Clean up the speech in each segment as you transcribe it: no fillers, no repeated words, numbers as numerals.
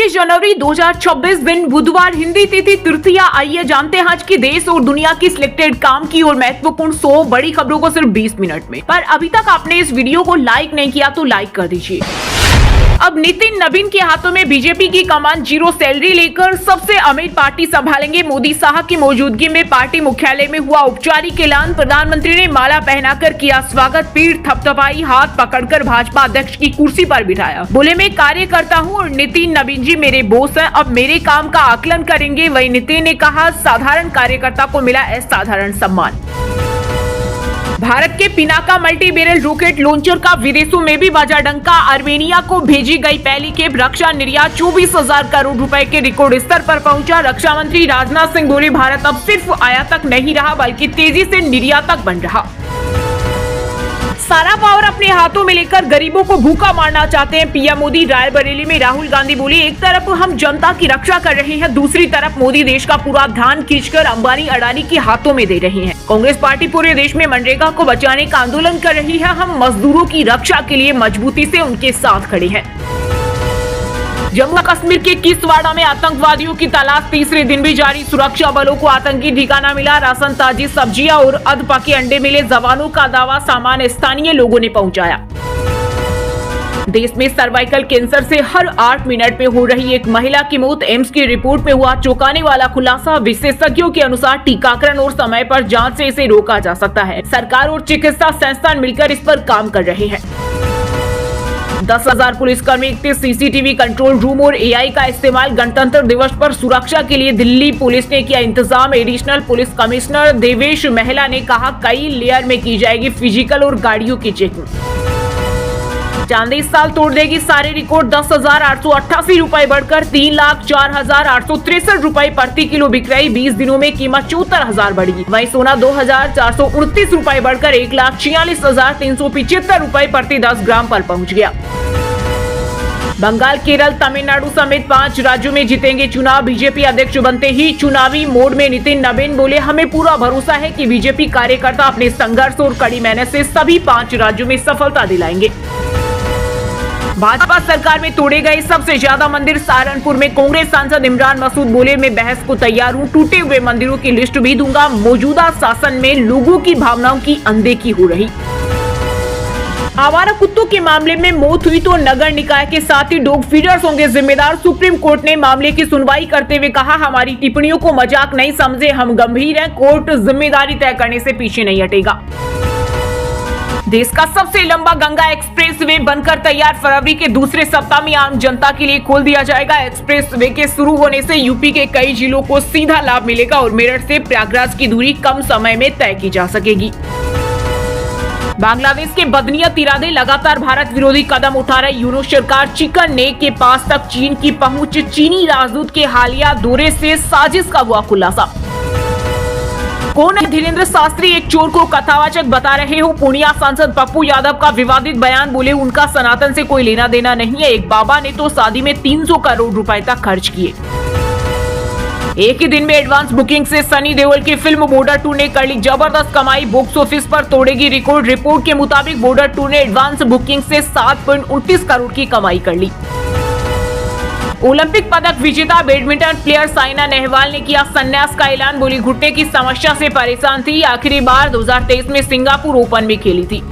29 जनवरी 2026 दिन बुधवार, हिंदी तिथि तृतीया। आइए जानते हैं आज की देश और दुनिया की सिलेक्टेड काम की और महत्वपूर्ण 100 बड़ी खबरों को सिर्फ 20 मिनट में। पर अभी तक आपने इस वीडियो को लाइक नहीं किया तो लाइक कर दीजिए। अब नितिन नवीन के हाथों में बीजेपी की कमान, जीरो सैलरी लेकर सबसे अमीर पार्टी संभालेंगे। मोदी साहब की मौजूदगी में पार्टी मुख्यालय में हुआ औपचारिक ऐलान। प्रधानमंत्री ने माला पहनाकर किया स्वागत, पीठ थपथपाई, हाथ पकड़कर भाजपा अध्यक्ष की कुर्सी पर बिठाया। बोले, मैं कार्य करता हूँ और नितिन नवीन जी मेरे बॉस हैं, अब मेरे काम का आकलन करेंगे। वही नितिन ने कहा, साधारण कार्यकर्ता को मिला असाधारण सम्मान। भारत के Pinaka multi barrel rocket launcher का विदेशों में भी बजा डंका। आर्मेनिया को भेजी गई पहली खेप रक्षा निर्यात 24,000 करोड़ रुपए के रिकॉर्ड स्तर पर पहुंचा। रक्षा मंत्री राजनाथ सिंह बोले, भारत अब सिर्फ आयातक नहीं रहा बल्कि तेजी से निर्यातक बन रहा। सारा पावर अपने हाथों में लेकर गरीबों को भूखा मारना चाहते हैं पीएम मोदी। रायबरेली में राहुल गांधी बोले, एक तरफ हम जनता की रक्षा कर रहे हैं, दूसरी तरफ मोदी देश का पूरा ध्यान खींचकर अंबानी अडानी के हाथों में दे रहे हैं। कांग्रेस पार्टी पूरे देश में मनरेगा को बचाने का आंदोलन कर रही है। हम मजदूरों की रक्षा के लिए मजबूती से उनके साथ खड़े हैं। जम्मू कश्मीर के किश्तवाड़ा में आतंकवादियों की तलाश तीसरे दिन भी जारी। सुरक्षा बलों को आतंकी ठिकाना मिला। राशन, ताजी सब्जियां और अध पके अंडे मिले। जवानों का दावा, सामान स्थानीय लोगों ने पहुंचाया। देश में सर्वाइकल कैंसर से हर 8 मिनट में हो रही एक महिला की मौत। एम्स की रिपोर्ट में हुआ चौंकाने वाला खुलासा। विशेषज्ञों के अनुसार टीकाकरण और समय पर जांच से इसे रोका जा सकता है। सरकार और चिकित्सा संस्थान मिलकर इस पर काम कर रहे हैं। 10,000 पुलिसकर्मी, 31 सीसीटीवी कंट्रोल रूम और एआई का इस्तेमाल। गणतंत्र दिवस पर सुरक्षा के लिए दिल्ली पुलिस ने किया इंतजाम। एडिशनल पुलिस कमिश्नर देवेश महिला ने कहा, कई लेयर में की जाएगी फिजिकल और गाड़ियों की चेकिंग। चांदी इस साल तोड़ देगी सारे रिकॉर्ड। 10,888 रुपए बढ़कर 3,04,863 रुपए प्रति किलो बिक रही। 20 दिनों में कीमत 74,000 बढ़ी। वहीं सोना 2,429 रुपए बढ़कर 1,46,375 रुपए प्रति 10 ग्राम पर पहुंच गया। बंगाल, केरल, तमिलनाडु समेत 5 राज्यों में जीतेंगे चुनाव। बीजेपी अध्यक्ष बनते ही चुनावी मोड में नितिन नवीन बोले, हमें पूरा भरोसा है कि बीजेपी कार्यकर्ता अपने संघर्ष और कड़ी मेहनत से सभी 5 राज्यों में सफलता दिलाएंगे। भाजपा सरकार में तोड़े गए सबसे ज्यादा मंदिर। सहारनपुर में कांग्रेस सांसद इमरान मसूद बोले, मैं बहस को तैयार हूँ, टूटे हुए मंदिरों की लिस्ट भी दूंगा। मौजूदा शासन में लोगों की भावनाओं की अनदेखी हो रही। आवारा कुत्तों के मामले में मौत हुई तो नगर निकाय के साथ ही डॉग फीडर्स होंगे जिम्मेदार। सुप्रीम कोर्ट ने मामले की सुनवाई करते हुए कहा, हमारी टिप्पणियों को मजाक नहीं समझे, हम गंभीर हैं। कोर्ट जिम्मेदारी तय करने से पीछे नहीं हटेगा। देश का सबसे लंबा गंगा एक्सप्रेसवे बनकर तैयार। फरवरी के दूसरे सप्ताह में आम जनता के लिए खोल दिया जाएगा। एक्सप्रेसवे के शुरू होने से यूपी के कई जिलों को सीधा लाभ मिलेगा और मेरठ से प्रयागराज की दूरी कम समय में तय की जा सकेगी। बांग्लादेश के बदनीयत इरादे, लगातार भारत विरोधी कदम उठा रही यूनूस सरकार। चिकन नेक के पास तक चीन की पहुंच। चीनी राजदूत के हालिया दौरे से साजिश का हुआ खुलासा। कौन है धीरेन्द्र शास्त्री, एक चोर को कथावाचक बता रहे हो। पूर्णिया सांसद पप्पू यादव का विवादित बयान, बोले उनका सनातन से कोई लेना देना नहीं है। एक बाबा ने तो शादी में 300 करोड़ रुपए तक खर्च किए। एक ही दिन में एडवांस बुकिंग से सनी देओल की फिल्म बॉर्डर 2 ने कर ली जबरदस्त कमाई। बॉक्स ऑफिस पर तोड़ेगी रिकॉर्ड। रिपोर्ट के मुताबिक बॉर्डर 2 ने एडवांस बुकिंग से 7.29 करोड़ की कमाई कर ली। ओलंपिक पदक विजेता बैडमिंटन प्लेयर साइना नेहवाल ने किया संन्यास का ऐलान। बोली, घुटने की समस्या से परेशान थी। आखिरी बार 2023 में सिंगापुर ओपन में खेली थी।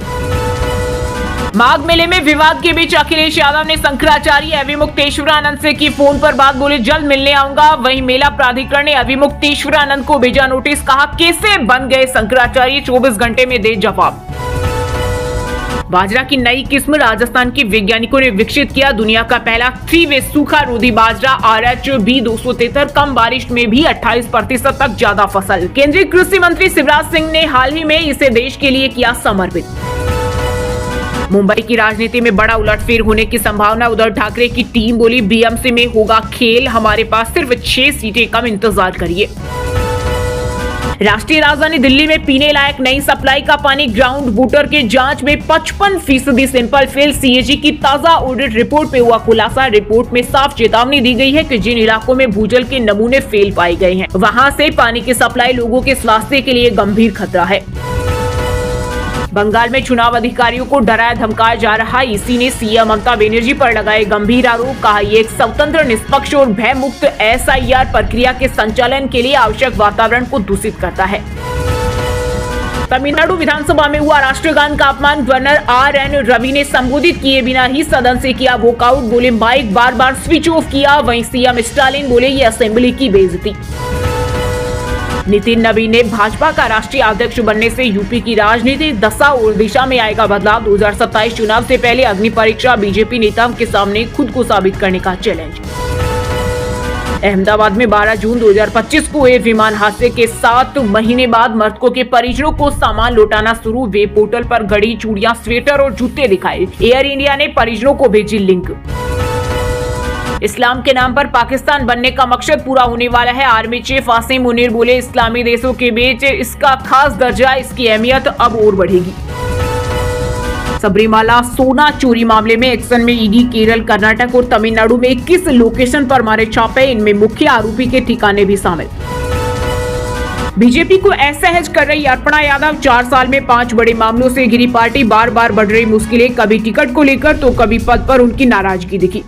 माघ मेले में विवाद के बीच अखिलेश यादव ने शंकराचार्य अभिमुक्तेश्वरानंद से की फोन पर बात। बोले, जल्द मिलने आऊंगा। वहीं मेला प्राधिकरण ने अभिमुक्तेश्वरानंद को भेजा नोटिस। कहा, कैसे बन गए शंकराचार्य, 24 घंटे में दे जवाब। बाजरा की नई किस्म राजस्थान के वैज्ञानिकों ने विकसित किया। दुनिया का पहला 3-वे सूखा रोधी बाजरा RH-B 273। कम बारिश में भी 28% तक ज्यादा फसल। केंद्रीय कृषि मंत्री शिवराज सिंह ने हाल ही में इसे देश के लिए किया समर्पित। मुंबई की राजनीति में बड़ा उलटफेर होने की संभावना। उद्धव ठाकरे की टीम बोली, BMC में होगा खेल, हमारे पास सिर्फ 6 सीटें कम, इंतजार करिए। राष्ट्रीय राजधानी दिल्ली में पीने लायक नहीं सप्लाई का पानी। ग्राउंड वाटर के जांच में 55% सैंपल फेल। CAG की ताजा ऑडिट रिपोर्ट पे हुआ खुलासा। रिपोर्ट में साफ चेतावनी दी गई है कि जिन इलाकों में भूजल के नमूने फेल पाए गए हैं, वहां से पानी की सप्लाई लोगों के स्वास्थ्य के लिए गंभीर खतरा है। बंगाल में चुनाव अधिकारियों को डराया धमकाया जा रहा, इसी ने सीएम ममता बनर्जी पर लगाए गंभीर आरोप। कहा, ये एक स्वतंत्र, निष्पक्ष और भय मुक्त एसआईआर प्रक्रिया के संचालन के लिए आवश्यक वातावरण को दूषित करता है। तमिलनाडु विधानसभा में हुआ राष्ट्रगान का अपमान, गवर्नर आर.एन. रवि ने संबोधित किए बिना ही सदन से किया वॉकआउट। बोले, माइक बार बार स्विच ऑफ किया। वहीं सीएम स्टालिन बोले, ये असेंबली की बेइज्जती। नितिन नवीन ने भाजपा का राष्ट्रीय अध्यक्ष बनने से यूपी की राजनीतिक दशा और दिशा में आएगा बदलाव। 2027 चुनाव से पहले अग्नि परीक्षा, बीजेपी नेताओं के सामने खुद को साबित करने का चैलेंज। अहमदाबाद में 12 जून 2025 को हुए विमान हादसे के 7 महीने बाद मृतकों के परिजनों को सामान लौटाना शुरू। वेब पोर्टल पर घड़ी, चूड़ियां, स्वेटर और जूते दिखाए। एयर इंडिया ने परिजनों को भेजी लिंक। इस्लाम के नाम पर पाकिस्तान बनने का मकसद पूरा होने वाला है। आर्मी चीफ आसिम मुनीर बोले, इस्लामी देशों के बीच इसका खास दर्जा, इसकी अहमियत अब और बढ़ेगी। सबरीमाला सोना चोरी मामले में एक्शन में ईडी। केरल, कर्नाटक और तमिलनाडु में 21 लोकेशन पर मारे छापे, इनमें मुख्य आरोपी के ठिकाने भी शामिल। बीजेपी को असहज कर रही अर्पणा यादव, 4 साल में 5 बड़े मामलों से घिरी पार्टी, बार बार बढ़ रही मुश्किलें, कभी टिकट को लेकर तो कभी पद पर उनकी नाराजगी दिखी।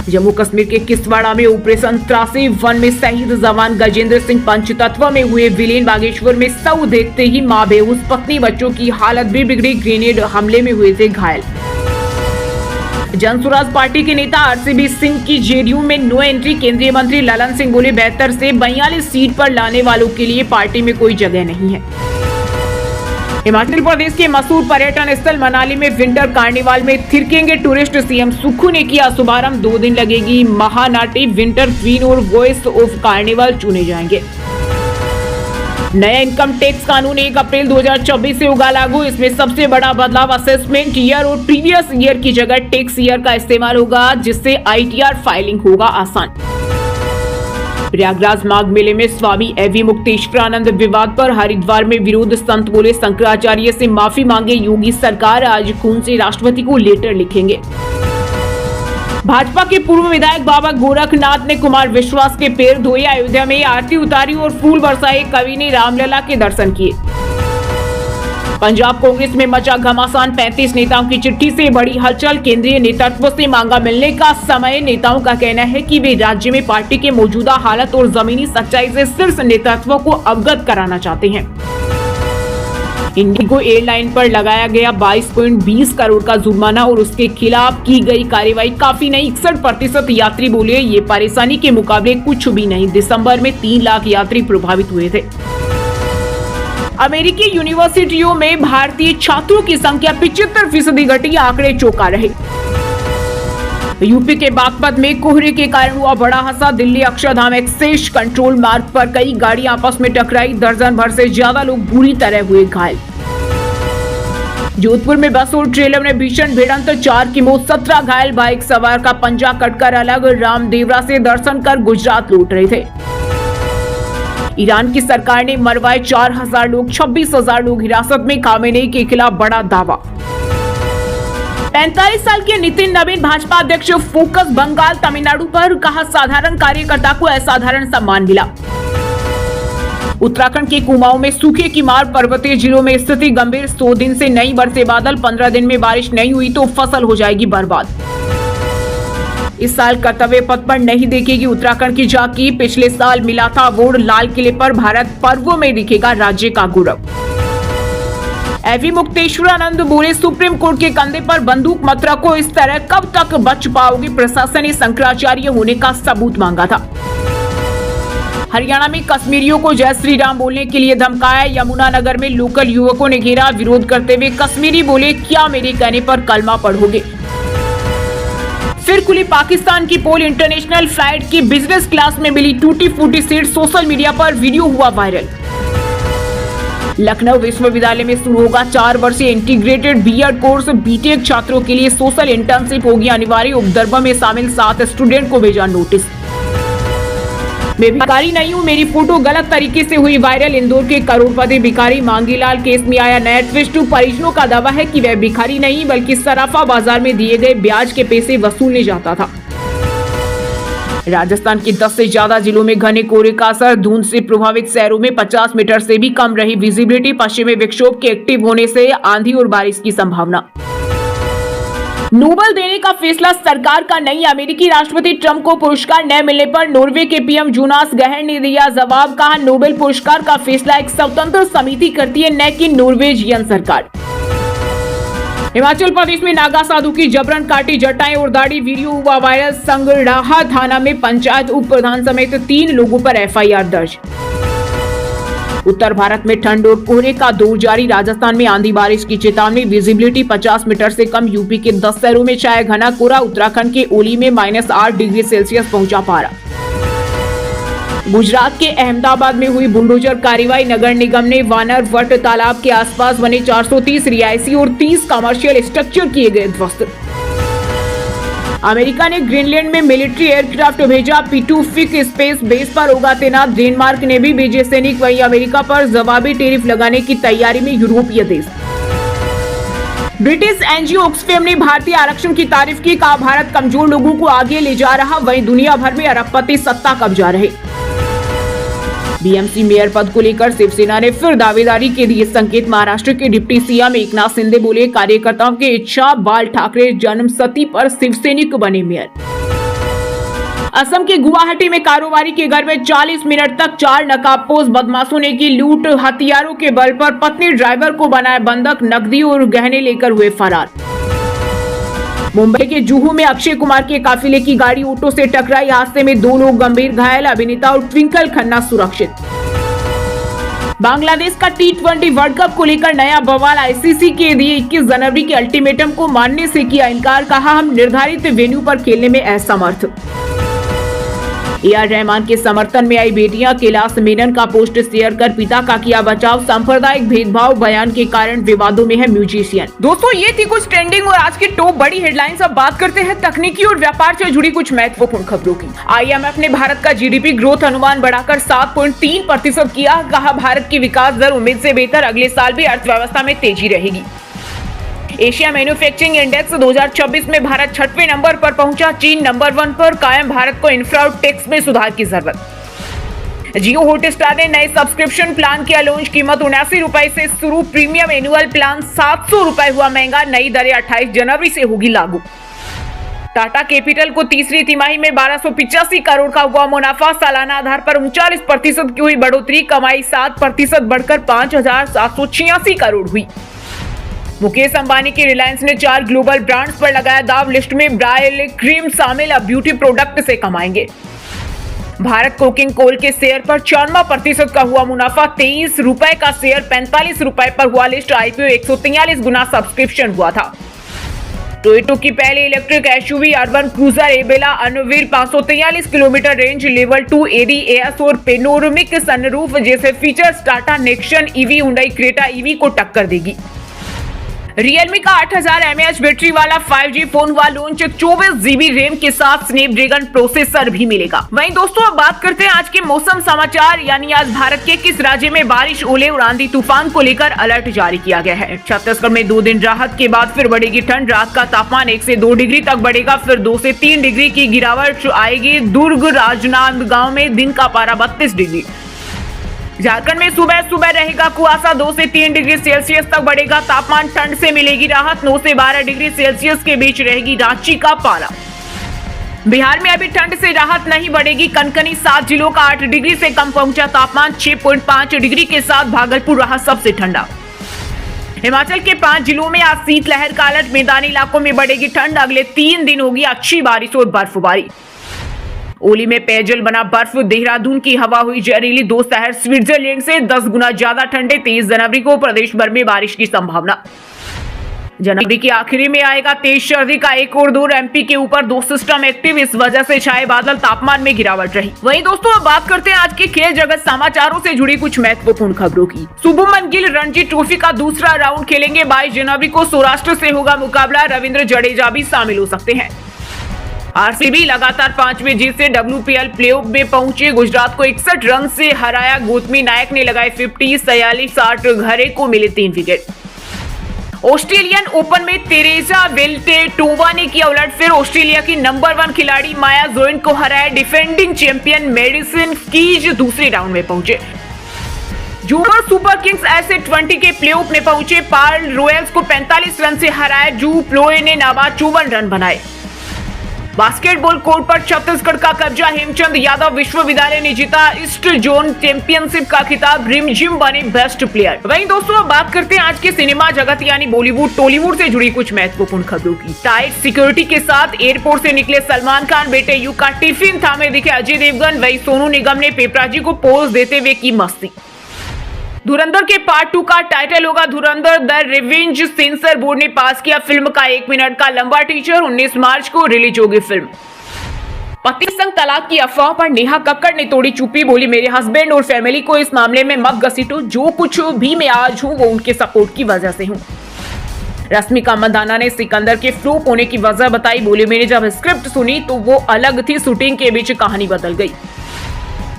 जम्मू कश्मीर के किश्तवाड़ा में ऑपरेशन त्रासी वन में शहीद जवान गजेंद्र सिंह, पंचतत्व में हुए विलीन। बागेश्वर में शव देखते ही मां बेहोश, पत्नी बच्चों की हालत भी बिगड़ी, ग्रेनेड हमले में हुए थे घायल। जन स्वराज पार्टी के नेता आरसीबी सिंह की जेडीयू में नो एंट्री। केंद्रीय मंत्री ललन सिंह बोले, 72 से 42 सीट पर लाने वालों के लिए पार्टी में कोई जगह नहीं है। हिमाचल प्रदेश के मशहूर पर्यटन स्थल मनाली में विंटर कार्निवाल में थिरकेंगे टूरिस्ट। सीएम सुक्खू ने किया शुभारंभ। 2 दिन लगेगी महानाटी, विंटर क्वीन और वॉइस ऑफ कार्निवाल चुने जाएंगे। नया इनकम टैक्स कानून 1 अप्रैल 2024 से होगा लागू। इसमें सबसे बड़ा बदलाव असेसमेंट ईयर और प्रीवियस ईयर की जगह टैक्स ईयर का इस्तेमाल होगा, जिससे आईटीआर फाइलिंग होगा आसान। प्रयागराज माघ मेले में स्वामी एवी मुक्तेश्वरानंद विवाद पर हरिद्वार में विरोध। संत बोले, शंकराचार्य से माफी मांगे योगी सरकार, आज खून से राष्ट्रपति को लेटर लिखेंगे। भाजपा के पूर्व विधायक बाबा गोरखनाथ ने कुमार विश्वास के पैर धोए, अयोध्या में आरती उतारी और फूल बरसाए। कवि ने रामलला के दर्शन किए। पंजाब कांग्रेस में मचा घमासान, 35 नेताओं की चिट्ठी से बड़ी हलचल। केंद्रीय नेतृत्व से मांगा मिलने का समय। नेताओं का कहना है कि वे राज्य में पार्टी के मौजूदा हालत और जमीनी सच्चाई से शीर्ष नेतृत्व को अवगत कराना चाहते हैं। इंडिगो एयरलाइन पर लगाया गया 22.20 करोड़ का जुर्माना और उसके खिलाफ की गई कार्रवाई काफी नहीं। 61% यात्री बोले, ये परेशानी के मुकाबले कुछ भी नहीं। दिसंबर में 3 लाख यात्री प्रभावित हुए थे। अमेरिकी यूनिवर्सिटियों में भारतीय छात्रों की संख्या 75% घटी, आंकड़े चौंका रहे। यूपी के बागपत में कोहरे के कारण हुआ बड़ा हादसा। दिल्ली अक्षरधाम एक्सेस कंट्रोल मार्ग पर कई गाड़ियां आपस में टकराई, दर्जन भर से ज्यादा लोग बुरी तरह हुए घायल। जोधपुर में बस और ट्रेलर में भीषण भिड़ंत, 4 की मौत, 17 घायल। बाइक सवार का पंजा कटकर अलग, रामदेवरा से दर्शन कर गुजरात लौट रहे थे। ईरान की सरकार ने मरवाए 4000 लोग, 26,000 लोग हिरासत में। खामेनेई के खिलाफ बड़ा दावा। 45 साल के नितिन नवीन भाजपा अध्यक्ष फोकस बंगाल तमिलनाडु पर, कहा साधारण कार्यकर्ता को असाधारण सम्मान मिला। उत्तराखंड के कुमाऊं में सूखे की मार, पर्वतीय जिलों में स्थिति गंभीर। 100 दिन से नहीं बरसे बादल, 15 दिन में बारिश नहीं हुई तो फसल हो जाएगी बर्बाद। इस साल कर्तव्य पथ पर नहीं देखेगी उत्तराखंड की झांकी, पिछले साल मिला था अवार्ड। लाल किले पर भारत पर्वों में दिखेगा राज्य का गौरव। एवी मुक्तेश्वरानंद बोले, सुप्रीम कोर्ट के कंधे पर बंदूक मत रखो, इस तरह कब तक बच पाओगे। प्रशासन ने शंकराचार्य होने का सबूत मांगा था। हरियाणा में कश्मीरियों को जय श्री राम बोलने के लिए धमकाया। यमुनानगर में लोकल युवकों ने घेरा, विरोध करते हुए कश्मीरी बोले, क्या मेरे कहने पर कलमा पढ़ोगे। फिर खुली पाकिस्तान की पोल, इंटरनेशनल फ्लाइट की बिजनेस क्लास में मिली टूटी फूटी सीट, सोशल मीडिया पर वीडियो हुआ वायरल। लखनऊ विश्वविद्यालय में शुरू होगा 4 वर्षीय इंटीग्रेटेड बीएड कोर्स, बीटेक छात्रों के लिए सोशल इंटर्नशिप होगी अनिवार्य। उपद्रव में शामिल 7 स्टूडेंट को भेजा नोटिस। मैं भिखारी नहीं हूं, मेरी फोटो गलत तरीके से हुई वायरल। इंदौर के करोड़पति भिखारी मांगीलाल केस में आया नया ट्विस्ट। परिजनों का दावा है कि वह भिखारी नहीं बल्कि सराफा बाजार में दिए गए ब्याज के पैसे वसूलने जाता था। राजस्थान के 10 से ज्यादा जिलों में घने कोहरे का असर, धुंध से प्रभावित शहरों में 50 मीटर से भी कम रही विजिबिलिटी, पश्चिमी विक्षोभ के एक्टिव होने से आंधी और बारिश की संभावना। नोबेल देने का फैसला सरकार का नहीं, अमेरिकी राष्ट्रपति ट्रंप को पुरस्कार न मिलने पर नॉर्वे के पीएम जोनास गहर ने दिया जवाब, कहा नोबेल पुरस्कार का फैसला एक स्वतंत्र समिति करती है, न कि नॉर्वेजियन सरकार। हिमाचल प्रदेश में नागा साधु की जबरन काटी जटाएं और दाढ़ी, वीडियो हुआ वायरल, संगड़ाहा थाना में पंचायत उप प्रधान समेत 3 लोगों पर एफआईआर दर्ज। उत्तर भारत में ठंड और कोहरे का दौर जारी, राजस्थान में आंधी बारिश की चेतावनी, विजिबिलिटी 50 मीटर से कम, यूपी के 10 शहरों में छाया घना कोहरा, उत्तराखंड के ओली में -8 डिग्री सेल्सियस पहुंचा पारा। गुजरात के अहमदाबाद में हुई बुलडोजर कार्रवाई, नगर निगम ने वानर वट तालाब के आसपास बने 430 रिहायशी और 30 कमर्शियल स्ट्रक्चर किए गए ध्वस्त। अमेरिका ने ग्रीनलैंड में मिलिट्री एयरक्राफ्ट भेजा, P2 फिक स्पेस बेस पर होगा तैनात, डेनमार्क ने भी भेजे सैनिक, वहीं अमेरिका पर जवाबी टैरिफ लगाने की तैयारी में यूरोपीय देश। ब्रिटिश एनजीओ ऑक्सफैम ने भारतीय आरक्षण की तारीफ की, कहा भारत कमजोर लोगों को आगे ले जा रहा, वहीं दुनिया भर में अरबपति सत्ता कब्जा रहे। बीएमसी मेयर पद को लेकर शिवसेना ने फिर दावेदारी के दिए संकेत, महाराष्ट्र के डिप्टी सीएम एकनाथ शिंदे बोले कार्यकर्ताओं की इच्छा, बाल ठाकरे जन्मशती पर शिवसैनिक बने मेयर। असम के गुवाहाटी में कारोबारी के घर में 40 मिनट तक 4 नकाबपोश बदमाशों ने की लूट, हथियारों के बल पर पत्नी ड्राइवर को बनाया बंधक, नकदी और गहने लेकर हुए फरार। मुंबई के जुहू में अक्षय कुमार के काफिले की गाड़ी ऑटो से टकराई, हादसे में 2 लोग गंभीर घायल, अभिनेता और ट्विंकल खन्ना सुरक्षित। बांग्लादेश का T20 वर्ल्ड कप को लेकर नया बवाल, आईसीसी के दिए 21 जनवरी के अल्टीमेटम को मानने से किया इनकार, कहा हम निर्धारित वेन्यू पर खेलने में असमर्थ। AR रहमान के समर्थन में आई बेटियां, कैलाश मेनन का पोस्ट शेयर कर पिता का किया बचाव, सांप्रदायिक भेदभाव बयान के कारण विवादों में है म्यूजिशियन। दोस्तों ये थी कुछ ट्रेंडिंग और आज की टॉप बड़ी हेडलाइंस। अब बात करते हैं तकनीकी और व्यापार से जुड़ी कुछ महत्वपूर्ण खबरों की। IMF ने भारत का GDP ग्रोथ अनुमान बढ़ाकर 7.3% किया, कहा भारत की विकास दर उम्मीद से बेहतर, अगले साल भी अर्थव्यवस्था में तेजी रहेगी। एशिया मैन्युफैक्चरिंग इंडेक्स 2026 में भारत 6वें नंबर पर पहुंचा, चीन नंबर 1 पर, कायम भारत को इंफ्रा और टैक्स में सुधार की जरूरत। जियो हॉटस्टार ने नए सब्सक्रिप्शन प्लान किया लॉन्च, कीमत 79 रुपए से शुरू, प्रीमियम एनुअल प्लान 700 रुपए हुआ महंगा, नई दरें 28 जनवरी से होगी लागू। टाटा कैपिटल को तीसरी तिमाही में 1285 करोड़ का हुआ मुनाफा, सालाना आधार पर 39% की हुई बढ़ोतरी, कमाई 7% बढ़कर 5786 करोड़ हुई। मुकेश अंबानी की रिलायंस ने 4 ग्लोबल ब्रांड्स पर लगाया दाव, लिस्ट में ब्रायल क्रीम शामिल, अब ब्यूटी प्रोडक्ट से कमाएंगे। भारत कोकिंग कोल के शेयर पर 94% का हुआ मुनाफा, 23 रुपए का शेयर 45 रुपए पर हुआ लिस्ट, IPO 143 गुना सब्सक्रिप्शन हुआ था। टोयोटा की पहले electric SUV urban cruiser Ebella unveil 543 kilometre range, level 2 ADAS और पेनोरमिक सनरूफ जैसे features Tata Nexon EV Hyundai Creta EV को टक्कर देगी। रियलमी का 8000 mAh बैटरी वाला 5G फोन हुआ लॉन्च, 24 GB रैम के साथ स्नैपड्रैगन प्रोसेसर भी मिलेगा। वहीं दोस्तों अब बात करते हैं आज के मौसम समाचार, यानी आज भारत के किस राज्य में बारिश, ओले और आंधी तूफान को लेकर अलर्ट जारी किया गया है। छत्तीसगढ़ में 2 दिन राहत के बाद फिर बढ़ेगी ठंड, रात का तापमान 1 से 2 डिग्री तक बढ़ेगा, फिर 2 से 3 डिग्री की गिरावट आएगी। दुर्ग राजनांदगांव में दिन का पारा 32 डिग्री। झारखंड में सुबह रहेगा कुआसा, 2 से 3 डिग्री सेल्सियस तक बढ़ेगा तापमान, ठंड से मिलेगी राहत, 9 से 12 डिग्री सेल्सियस के बीच रहेगी रांची का पारा। बिहार में अभी ठंड से राहत नहीं बढ़ेगी, कनकनी 7 जिलों का 8 डिग्री से कम पहुंचा तापमान, 6.5 डिग्री के साथ भागलपुर रहा सबसे ठंडा। हिमाचल के 5 जिलों में आज शीतलहर का अलर्ट, मैदानी इलाकों में बढ़ेगी ठंड, अगले 3 दिन होगी अच्छी बारिश और बर्फबारी। ओली में पेयजल बना बर्फ, देहरादून की हवा हुई जहरीली, 2 शहर स्विट्जरलैंड से 10 गुना ज्यादा ठंडे, 23 जनवरी को प्रदेश भर में बारिश की संभावना। जनवरी के आखिरी में आएगा तेज सर्दी का एक और दौर, MP के ऊपर 2 सिस्टम एक्टिव, इस वजह से छाए बादल, तापमान में गिरावट रही। वहीं दोस्तों अब बात करते हैं आज के खेल जगत समाचारों से जुड़ी कुछ महत्वपूर्ण खबरों की। शुभमन गिल रणजी ट्रॉफी का दूसरा राउंड खेलेंगे, 22 जनवरी को सौराष्ट्र से होगा मुकाबला, रविंद्र जडेजा भी शामिल हो सकते हैं। RCB लगातार 5वें जीत से WPL प्लेऑफ में पहुंचे, गुजरात को 61 रन से हराया, गौतमी नायक ने लगाए 50, 46, 60, घरे को मिले 3 विकेट। ऑस्ट्रेलियन ओपन में तेरेसा वेल्टेटोवा ने किया उलटफेर, ऑस्ट्रेलिया की नंबर 1 खिलाड़ी माया जोइन को हराया। डिफेंडिंग चैंपियन मेडिसन कीज दूसरे राउंड में पहुंचे। जोहर सुपर किंग्स ऐसे 20 के प्लेऑफ में पहुंचे। पार्ल रॉयल्स को 45 रन से हराया। जू प्लोए ने नाबाद 54 रन बनाए। बास्केटबॉल कोर्ट पर छत्तीसगढ़ का कब्जा। हेमचंद यादव विश्वविद्यालय ने जीता ईस्ट जोन चैंपियनशिप का खिताब। रिमझिम बने बेस्ट प्लेयर। वहीं दोस्तों अब बात करते हैं आज के सिनेमा जगत यानी बॉलीवुड टॉलीवुड से जुड़ी कुछ महत्वपूर्ण खबरों की। टाइट सिक्योरिटी के साथ एयरपोर्ट से निकले सलमान खान, बेटे युग का टिफिन थामे दिखे अजय देवगन। वही सोनू निगम ने पेपराजी को पोज देते हुए की मस्ती। धुरंधर के पार्ट 2 का टाइटल होगा धुरंधर द रिवेंज। सेंसर बोर्ड ने पास किया फिल्म का 1 मिनट का लंबा टीजर। 19 मार्च को रिलीज होगी फिल्म। पति संग तलाक की अफवाह पर नेहा कक्कड़ ने तोड़ी चुप्पी, बोली मेरे हस्बैंड और फैमिली को इस मामले में मत घसीटो, जो कुछ भी मैं आज हूँ वो उनके सपोर्ट की वजह से हूँ। रश्मिका मंदाना ने सिकंदर के फ्लॉप होने की वजह बताई, बोली मैंने जब स्क्रिप्ट सुनी तो वो अलग थी, शूटिंग के बीच कहानी बदल गई।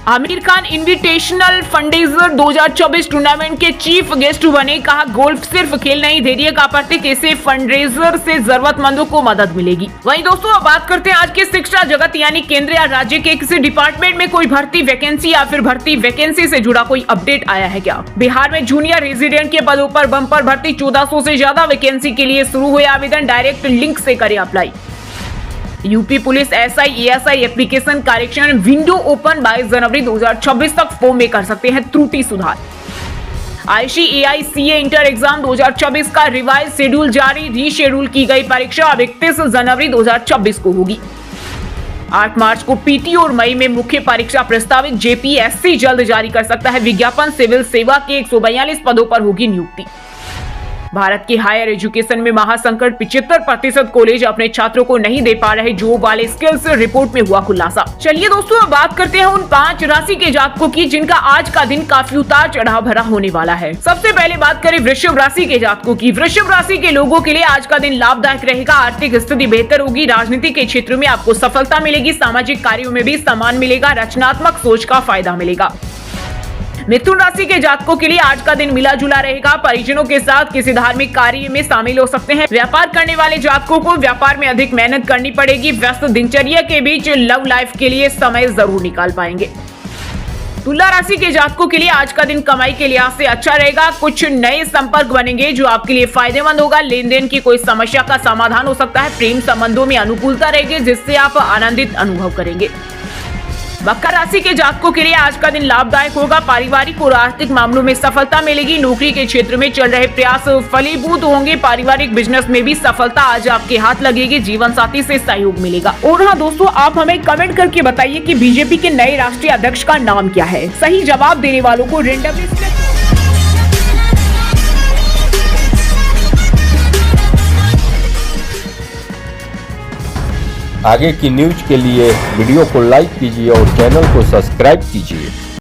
Aamir Khan invitational fundraiser 2024 tournament के चीफ गेस्ट बने, कहा गोल्फ सिर्फ खेल नहीं धैर्य का प्रतीक, ऐसे फंडरेजर से जरूरतमंदों को मदद मिलेगी। वहीं दोस्तों अब बात करते हैं आज के शिक्षा जगत यानी केंद्र या राज्य के किसी डिपार्टमेंट में कोई भर्ती वैकेंसी या फिर भर्ती वैकेंसी से जुड़ा कोई अपडेट आया है क्या। बिहार में जूनियर रेजिडेंट के पदों पर बम्पर भर्ती, 1400 से ज्यादा वैकेंसी के लिए शुरू हुए आवेदन, डायरेक्ट लिंक से करें apply. UP police SI ASI application correction window open 22 जनवरी 2026 तक फॉर्म में कर सकते हैं त्रुटि सुधार। आईसीएआई सीए इंटर एग्जाम 2024 का रिवाइज शेड्यूल जारी, रीशेड्यूल की गई परीक्षा अब 31 जनवरी 2026 को होगी। 8 मार्च को पीटी और मई में मुख्य परीक्षा प्रस्तावित, जेपीएससी जल्द जारी कर सकता है विज्ञापन। सिविल सेवा के 142 पदों पर होगी नियुक्ति। भारत की हायर एजुकेशन में महासंकट, 75% कॉलेज अपने छात्रों को नहीं दे पा रहे जॉब वाले स्किल्स, रिपोर्ट में हुआ खुलासा। चलिए दोस्तों अब बात करते हैं उन 5 राशि के जातकों की जिनका आज का दिन काफी उतार चढ़ाव भरा होने वाला है। सबसे पहले बात करें वृषभ राशि के जातकों की। वृषभ राशि के लोगों के लिए आज का दिन लाभदायक रहेगा। आर्थिक स्थिति बेहतर होगी। राजनीति के क्षेत्र में आपको सफलता मिलेगी। सामाजिक कार्यों में भी सम्मान मिलेगा। रचनात्मक सोच का फायदा मिलेगा। मिथुन राशि के जातकों के लिए आज का दिन मिला जुला रहेगा। परिजनों के साथ किसी धार्मिक कार्य में शामिल हो सकते हैं। व्यापार करने वाले जातकों को व्यापार में अधिक मेहनत करनी पड़ेगी। व्यस्त दिनचर्या के बीच लव लाइफ के लिए समय जरूर निकाल पाएंगे। तुला राशि के जातकों के लिए आज का दिन कमाई के लिहाज से अच्छा रहेगा। कुछ नए संपर्क बनेंगे जो आपके लिए फायदेमंद होगा। लेन देन की कोई समस्या का समाधान हो सकता है। प्रेम संबंधों में अनुकूलता रहेगी जिससे आप आनंदित अनुभव करेंगे। मकर राशि के जातकों के लिए आज का दिन लाभदायक होगा। पारिवारिक और आर्थिक मामलों में सफलता मिलेगी। नौकरी के क्षेत्र में चल रहे प्रयास फलीभूत होंगे। पारिवारिक बिजनेस में भी सफलता आज आपके हाथ लगेगी। जीवन साथी से सहयोग मिलेगा। और हाँ दोस्तों, आप हमें कमेंट करके बताइए कि बीजेपी के नए राष्ट्रीय अध्यक्ष का नाम क्या है। सही जवाब देने वालों को रेंडमली आगे की न्यूज के लिए वीडियो को लाइक कीजिए और चैनल को सब्सक्राइब कीजिए।